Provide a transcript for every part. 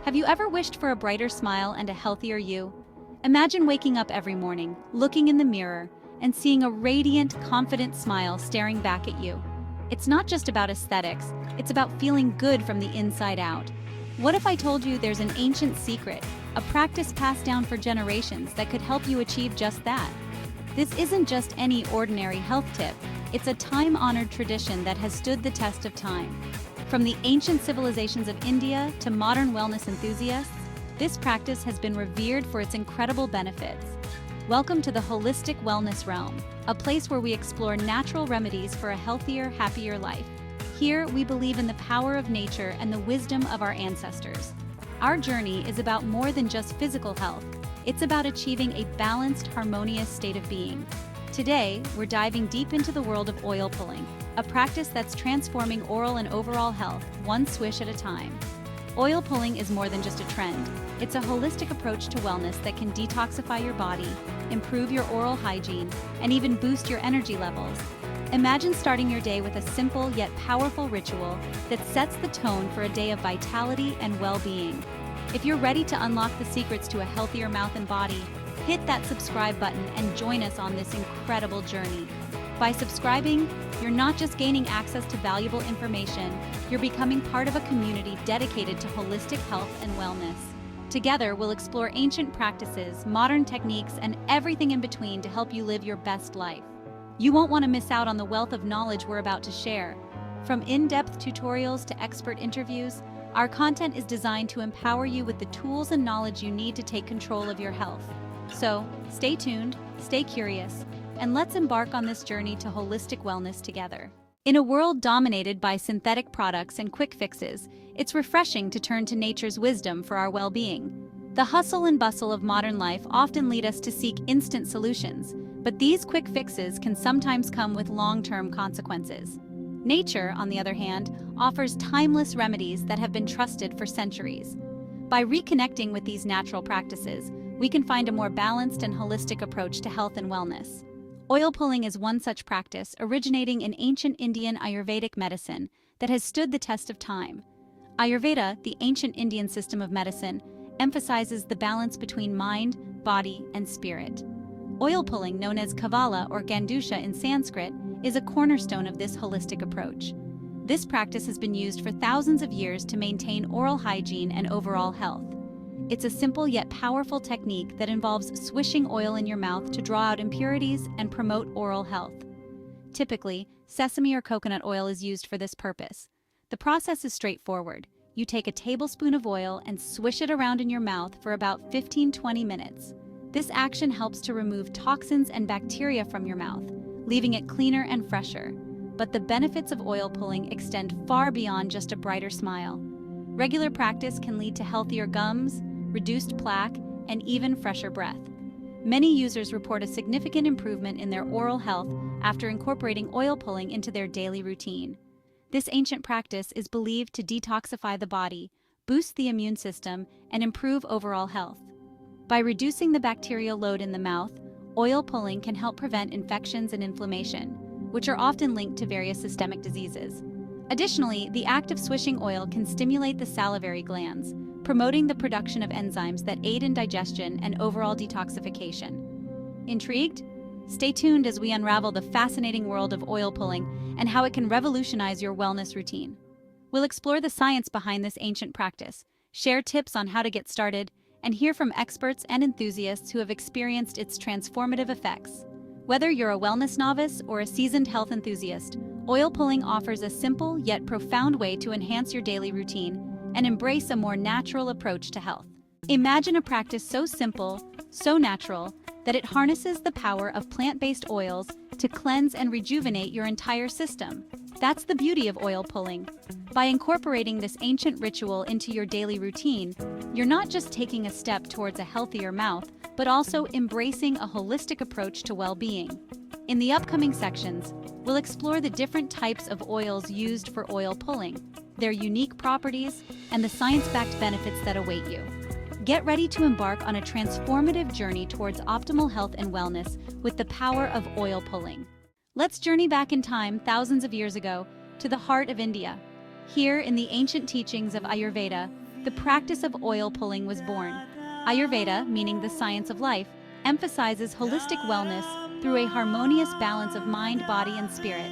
Have you ever wished for a brighter smile and a healthier you? Imagine waking up every morning, looking in the mirror, and seeing a radiant, confident smile staring back at you. It's not just about aesthetics, it's about feeling good from the inside out. What if I told you there's an ancient secret, a practice passed down for generations that could help you achieve just that? This isn't just any ordinary health tip, it's a time-honored tradition that has stood the test of time. From the ancient civilizations of India to modern wellness enthusiasts, this practice has been revered for its incredible benefits. Welcome to the holistic wellness realm, a place where we explore natural remedies for a healthier, happier life. Here, we believe in the power of nature and the wisdom of our ancestors. Our journey is about more than just physical health. It's about achieving a balanced, harmonious state of being. Today, we're diving deep into the world of oil pulling, a practice that's transforming oral and overall health, one swish at a time. Oil pulling is more than just a trend. It's a holistic approach to wellness that can detoxify your body, improve your oral hygiene, and even boost your energy levels. Imagine starting your day with a simple yet powerful ritual that sets the tone for a day of vitality and well-being. If you're ready to unlock the secrets to a healthier mouth and body, hit that subscribe button and join us on this incredible journey. By subscribing, you're not just gaining access to valuable information, you're becoming part of a community dedicated to holistic health and wellness. Together, we'll explore ancient practices, modern techniques, and everything in between to help you live your best life. You won't want to miss out on the wealth of knowledge we're about to share. From in-depth tutorials to expert interviews, our content is designed to empower you with the tools and knowledge you need to take control of your health. So, stay tuned, stay curious, and let's embark on this journey to holistic wellness together. In a world dominated by synthetic products and quick fixes, it's refreshing to turn to nature's wisdom for our well-being. The hustle and bustle of modern life often lead us to seek instant solutions, but these quick fixes can sometimes come with long-term consequences. Nature, on the other hand, offers timeless remedies that have been trusted for centuries. By reconnecting with these natural practices, we can find a more balanced and holistic approach to health and wellness. Oil pulling is one such practice originating in ancient Indian Ayurvedic medicine that has stood the test of time. Ayurveda, the ancient Indian system of medicine, emphasizes the balance between mind, body, and spirit. Oil pulling, known as kavala or gandusha in Sanskrit, is a cornerstone of this holistic approach. This practice has been used for thousands of years to maintain oral hygiene and overall health. It's a simple yet powerful technique that involves swishing oil in your mouth to draw out impurities and promote oral health. Typically, sesame or coconut oil is used for this purpose. The process is straightforward. You take a tablespoon of oil and swish it around in your mouth for about 15-20 minutes. This action helps to remove toxins and bacteria from your mouth, leaving it cleaner and fresher. But the benefits of oil pulling extend far beyond just a brighter smile. Regular practice can lead to healthier gums, reduced plaque, and even fresher breath. Many users report a significant improvement in their oral health after incorporating oil pulling into their daily routine. This ancient practice is believed to detoxify the body, boost the immune system, and improve overall health. By reducing the bacterial load in the mouth, oil pulling can help prevent infections and inflammation, which are often linked to various systemic diseases. Additionally, the act of swishing oil can stimulate the salivary glands, promoting the production of enzymes that aid in digestion and overall detoxification. Intrigued? Stay tuned as we unravel the fascinating world of oil pulling and how it can revolutionize your wellness routine. We'll explore the science behind this ancient practice, share tips on how to get started, and hear from experts and enthusiasts who have experienced its transformative effects. Whether you're a wellness novice or a seasoned health enthusiast, oil pulling offers a simple yet profound way to enhance your daily routine and embrace a more natural approach to health. Imagine a practice so simple, so natural, that it harnesses the power of plant-based oils to cleanse and rejuvenate your entire system. That's the beauty of oil pulling. By incorporating this ancient ritual into your daily routine, you're not just taking a step towards a healthier mouth, but also embracing a holistic approach to well-being. In the upcoming sections, we'll explore the different types of oils used for oil pulling, their unique properties, and the science-backed benefits that await you. Get ready to embark on a transformative journey towards optimal health and wellness with the power of oil pulling. Let's journey back in time thousands of years ago to the heart of India. Here in the ancient teachings of Ayurveda, the practice of oil pulling was born. Ayurveda, meaning the science of life, emphasizes holistic wellness through a harmonious balance of mind, body, and spirit.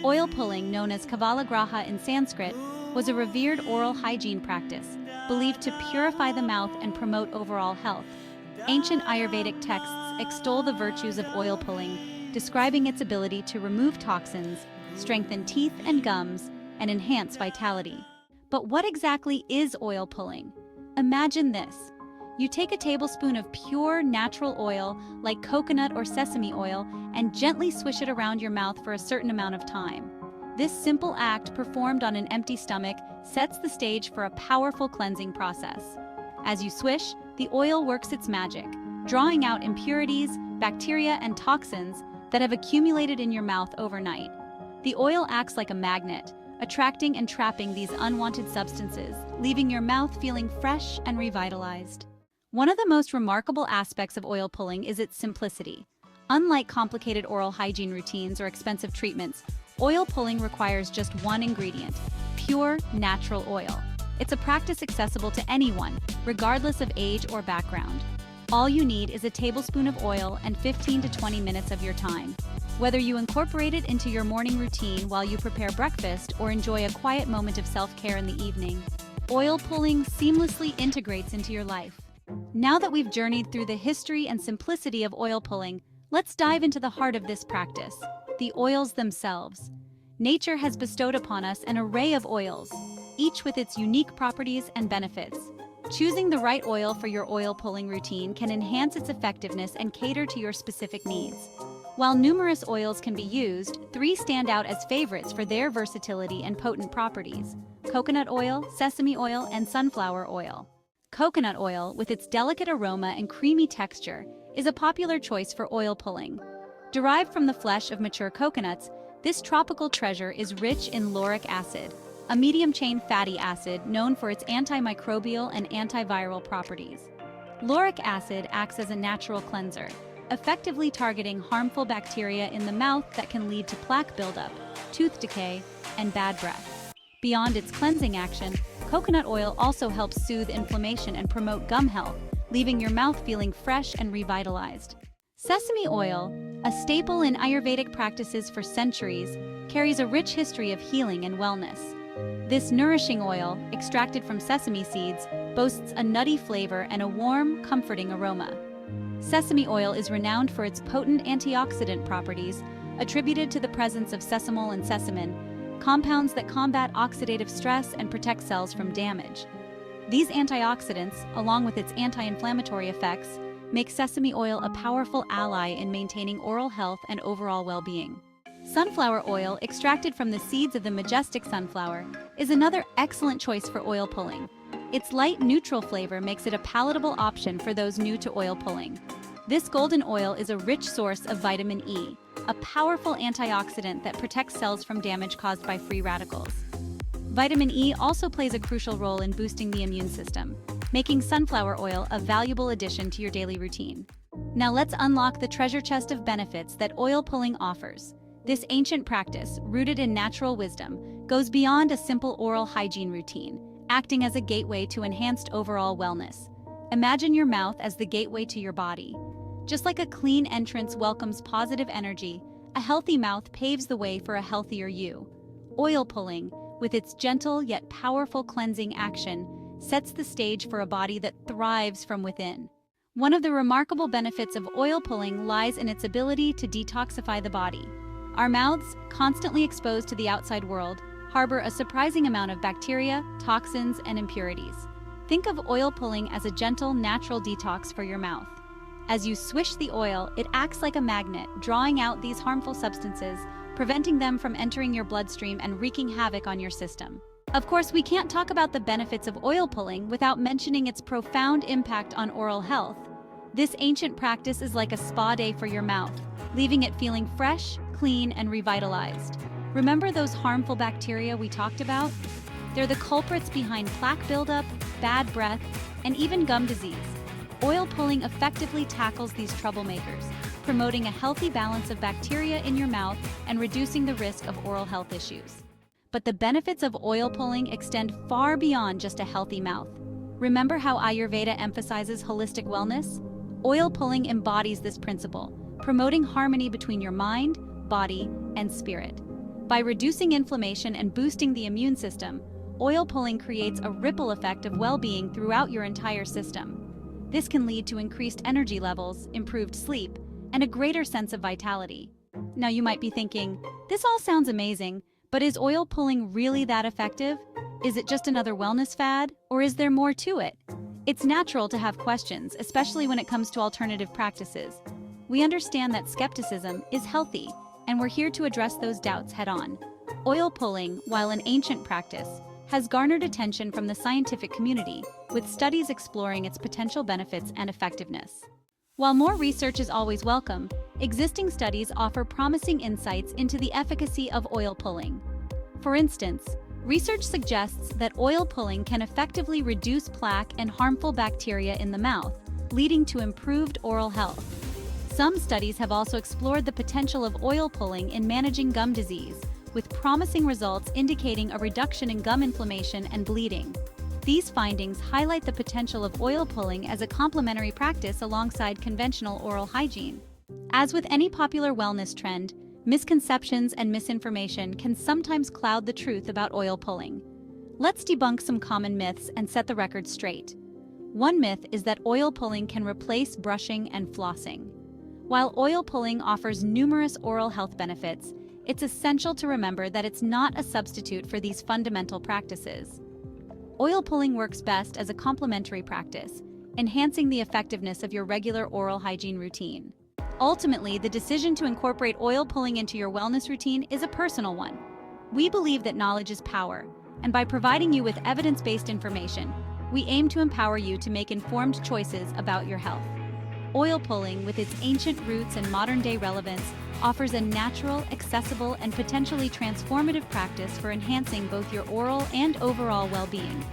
Oil pulling, known as Kavalagraha in Sanskrit, was a revered oral hygiene practice, believed to purify the mouth and promote overall health. Ancient Ayurvedic texts extol the virtues of oil pulling, describing its ability to remove toxins, strengthen teeth and gums, and enhance vitality. But what exactly is oil pulling? Imagine this. You take a tablespoon of pure natural oil, like coconut or sesame oil, and gently swish it around your mouth for a certain amount of time. This simple act, performed on an empty stomach, sets the stage for a powerful cleansing process. As you swish, the oil works its magic, drawing out impurities, bacteria, and toxins that have accumulated in your mouth overnight. The oil acts like a magnet, attracting and trapping these unwanted substances, leaving your mouth feeling fresh and revitalized. One of the most remarkable aspects of oil pulling is its simplicity. Unlike complicated oral hygiene routines or expensive treatments, oil pulling requires just one ingredient: pure, natural oil. It's a practice accessible to anyone, regardless of age or background. All you need is a tablespoon of oil and 15 to 20 minutes of your time. Whether you incorporate it into your morning routine while you prepare breakfast or enjoy a quiet moment of self-care in the evening, oil pulling seamlessly integrates into your life. Now that we've journeyed through the history and simplicity of oil pulling, let's dive into the heart of this practice: the oils themselves. Nature has bestowed upon us an array of oils, each with its unique properties and benefits. Choosing the right oil for your oil pulling routine can enhance its effectiveness and cater to your specific needs. While numerous oils can be used, 3 stand out as favorites for their versatility and potent properties: coconut oil, sesame oil, and sunflower oil. Coconut oil, with its delicate aroma and creamy texture, is a popular choice for oil pulling. Derived from the flesh of mature coconuts, this tropical treasure is rich in lauric acid, a medium-chain fatty acid known for its antimicrobial and antiviral properties. Lauric acid acts as a natural cleanser, effectively targeting harmful bacteria in the mouth that can lead to plaque buildup, tooth decay, and bad breath. Beyond its cleansing action, coconut oil also helps soothe inflammation and promote gum health, leaving your mouth feeling fresh and revitalized. Sesame oil, a staple in Ayurvedic practices for centuries, carries a rich history of healing and wellness. This nourishing oil, extracted from sesame seeds, boasts a nutty flavor and a warm, comforting aroma. Sesame oil is renowned for its potent antioxidant properties, attributed to the presence of sesamol and sesamin, compounds that combat oxidative stress and protect cells from damage. These antioxidants, along with its anti-inflammatory effects, make sesame oil a powerful ally in maintaining oral health and overall well-being. Sunflower oil, extracted from the seeds of the majestic sunflower, is another excellent choice for oil pulling. Its light, neutral flavor makes it a palatable option for those new to oil pulling. This golden oil is a rich source of vitamin E, a powerful antioxidant that protects cells from damage caused by free radicals. Vitamin E also plays a crucial role in boosting the immune system, making sunflower oil a valuable addition to your daily routine. Now let's unlock the treasure chest of benefits that oil pulling offers. This ancient practice, rooted in natural wisdom, goes beyond a simple oral hygiene routine, acting as a gateway to enhanced overall wellness. Imagine your mouth as the gateway to your body. Just like a clean entrance welcomes positive energy, a healthy mouth paves the way for a healthier you. Oil pulling, with its gentle yet powerful cleansing action, sets the stage for a body that thrives from within. One of the remarkable benefits of oil pulling lies in its ability to detoxify the body. Our mouths, constantly exposed to the outside world, harbor a surprising amount of bacteria, toxins, and impurities. Think of oil pulling as a gentle, natural detox for your mouth. As you swish the oil, it acts like a magnet, drawing out these harmful substances, preventing them from entering your bloodstream and wreaking havoc on your system. Of course, we can't talk about the benefits of oil pulling without mentioning its profound impact on oral health. This ancient practice is like a spa day for your mouth, leaving it feeling fresh, clean, and revitalized. Remember those harmful bacteria we talked about? They're the culprits behind plaque buildup, bad breath, and even gum disease. Oil pulling effectively tackles these troublemakers, promoting a healthy balance of bacteria in your mouth and reducing the risk of oral health issues. But the benefits of oil pulling extend far beyond just a healthy mouth. Remember how Ayurveda emphasizes holistic wellness? Oil pulling embodies this principle, promoting harmony between your mind, body, and spirit. By reducing inflammation and boosting the immune system, oil pulling creates a ripple effect of well-being throughout your entire system. This can lead to increased energy levels, improved sleep, and a greater sense of vitality. Now you might be thinking, this all sounds amazing, but is oil pulling really that effective? Is it just another wellness fad, or is there more to it? It's natural to have questions, especially when it comes to alternative practices. We understand that skepticism is healthy, and we're here to address those doubts head-on. Oil pulling, while an ancient practice, has garnered attention from the scientific community, with studies exploring its potential benefits and effectiveness. While more research is always welcome, existing studies offer promising insights into the efficacy of oil pulling. For instance, research suggests that oil pulling can effectively reduce plaque and harmful bacteria in the mouth, leading to improved oral health. Some studies have also explored the potential of oil pulling in managing gum disease, with promising results indicating a reduction in gum inflammation and bleeding. These findings highlight the potential of oil pulling as a complementary practice alongside conventional oral hygiene. As with any popular wellness trend, misconceptions and misinformation can sometimes cloud the truth about oil pulling. Let's debunk some common myths and set the record straight. One myth is that oil pulling can replace brushing and flossing. While oil pulling offers numerous oral health benefits, it's essential to remember that it's not a substitute for these fundamental practices. Oil pulling works best as a complementary practice, enhancing the effectiveness of your regular oral hygiene routine. Ultimately, the decision to incorporate oil pulling into your wellness routine is a personal one. We believe that knowledge is power, and by providing you with evidence-based information, we aim to empower you to make informed choices about your health. Oil pulling, with its ancient roots and modern-day relevance, offers a natural, accessible, and potentially transformative practice for enhancing both your oral and overall well-being.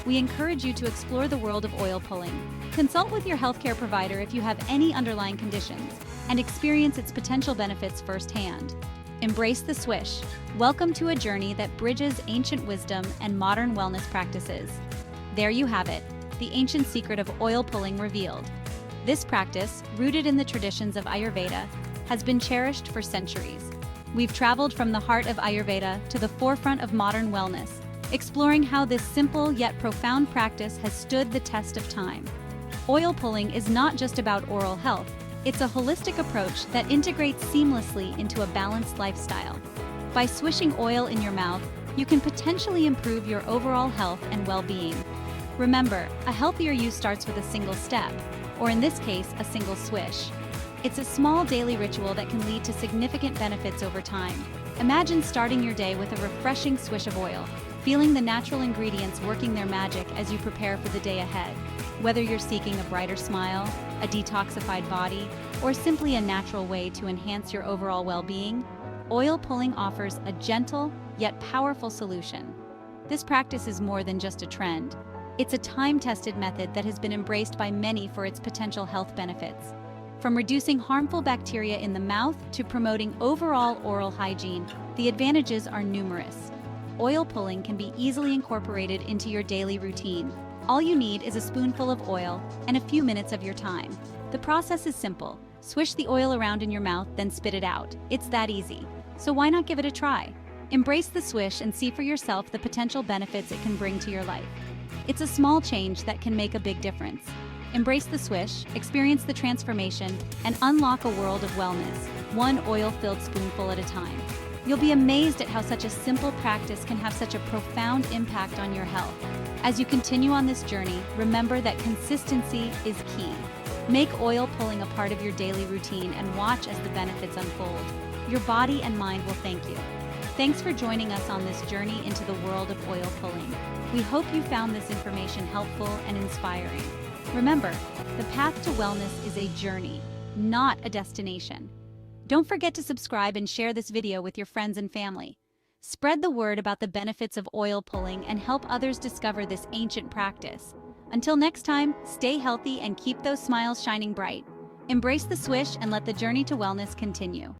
We encourage you to explore the world of oil pulling. Consult with your healthcare provider if you have any underlying conditions, and experience its potential benefits firsthand. Embrace the Swish. Welcome to a journey that bridges ancient wisdom and modern wellness practices. There you have it, the ancient secret of oil pulling revealed. This practice, rooted in the traditions of Ayurveda, has been cherished for centuries. We've traveled from the heart of Ayurveda to the forefront of modern wellness, exploring how this simple yet profound practice has stood the test of time. Oil pulling is not just about oral health, it's a holistic approach that integrates seamlessly into a balanced lifestyle. By swishing oil in your mouth, you can potentially improve your overall health and well-being. Remember, a healthier you starts with a single step, or in this case, a single swish. It's a small daily ritual that can lead to significant benefits over time. Imagine starting your day with a refreshing swish of oil, feeling the natural ingredients working their magic as you prepare for the day ahead. Whether you're seeking a brighter smile, a detoxified body, or simply a natural way to enhance your overall well-being, oil pulling offers a gentle yet powerful solution. This practice is more than just a trend. It's a time-tested method that has been embraced by many for its potential health benefits. From reducing harmful bacteria in the mouth to promoting overall oral hygiene, the advantages are numerous. Oil pulling can be easily incorporated into your daily routine. All you need is a spoonful of oil and a few minutes of your time. The process is simple. Swish the oil around in your mouth, then spit it out. It's that easy. So why not give it a try? Embrace the swish and see for yourself the potential benefits it can bring to your life. It's a small change that can make a big difference. Embrace the swish, experience the transformation, and unlock a world of wellness, one oil-filled spoonful at a time. You'll be amazed at how such a simple practice can have such a profound impact on your health. As you continue on this journey, remember that consistency is key. Make oil pulling a part of your daily routine and watch as the benefits unfold. Your body and mind will thank you. Thanks for joining us on this journey into the world of oil pulling. We hope you found this information helpful and inspiring. Remember, the path to wellness is a journey, not a destination. Don't forget to subscribe and share this video with your friends and family. Spread the word about the benefits of oil pulling and help others discover this ancient practice. Until next time, stay healthy and keep those smiles shining bright. Embrace the swish and let the journey to wellness continue.